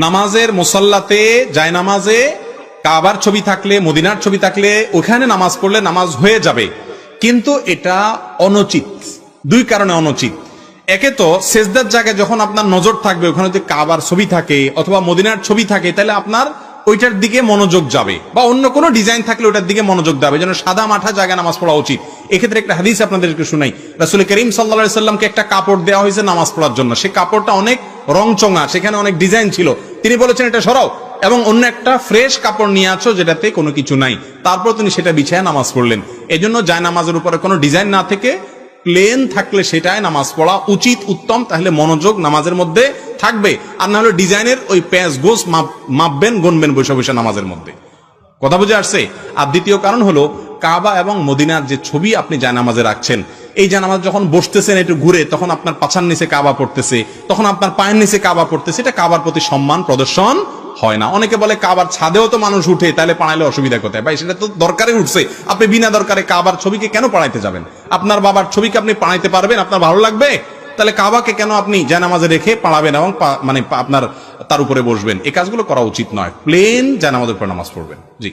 নামাজের মুসাল্লাতে জায়নামাজে কাবার ছবি থাকলে, মদিনার ছবি থাকলে ওখানে নামাজ পড়লে নামাজ হয়ে যাবে, কিন্তু এটা অনুচিত। দুই কারণে অনুচিত। একে তো সেজদার জায়গায় যখন আপনার নজর থাকবে ওখানে যদি কাবার ছবি থাকে অথবা মদিনার ছবি থাকে, তাহলে আপনার ওইটার দিকে মনোযোগ যাবে, বা অন্য কোনো ডিজাইন থাকলে ওটার দিকে মনোযোগ যাবে। যেন সাদা মাঠা জায়গায় নামাজ পড়া উচিত। এক্ষেত্রে একটা হাদিস আপনাদেরকে শুনাই। রাসূল করিম সাল্লাল্লাহু আলাইহি সাল্লামকে একটা কাপড় দেওয়া হয়েছে নামাজ পড়ার জন্য। সেই কাপড়টা অনেক রংচঙা, সেখানে অনেক ডিজাইন ছিল। তিনি বলেছেন এটা সরাও এবং অন্য একটা ফ্রেশ কাপড় নিয়ে আছো যেটাতে কোনো কিছু নাই। তারপর তিনি সেটা বিছায় নামাজ পড়লেন। এজন্য যায় নামাজের উপরে কোনো ডিজাইন না থেকে প্লেন থাকলে সেটাই নামাজ পড়া উচিত, উত্তম। তাহলে মনোযোগ নামাজের মধ্যে থাকবে। আর না হলে ডিজাইনের ওই প্যাঁচ গোস মাপবেন, গুনবেন বসে বসে নামাজের মধ্যে। কথা বুঝে আসছে? আর দ্বিতীয় কারণ হলো কাবা এবং মদিনার যে ছবি আপনি জায়নামাজে রাখছেন, এই জায়নামাজ যখন বসতেছেন একটু ঘুরে, তখন আপনার পাছার নিচে কাবা পড়তেছে, তখন আপনার পায়ের নিচে কাবা পড়তেছে, এটা কাবার প্রতি সম্মান প্রদর্শন হয় না। অনেকে বলে কাবার ছাদেও তো মানুষ উঠে, তাহলে পাড়াইলে অসুবিধা কোথায়? ভাই, সেটা তো দরকারে উঠছে। আপনি বিনা দরকারে কাবার ছবিকে কেন পাড়াইতে যাবেন? আপনার বাবার ছবিকে আপনি পাড়াইতে পারবেন? আপনার ভালো লাগবে? তাহলে কাবাকে কেন আপনি জায়নামাজে রেখে পাড়াবেন এবং মানে আপনার তার উপরে বসবেন? এই কাজগুলো করা উচিত নয়। প্লেন জায়নামাজের উপর নামাজ পড়বেন। জি।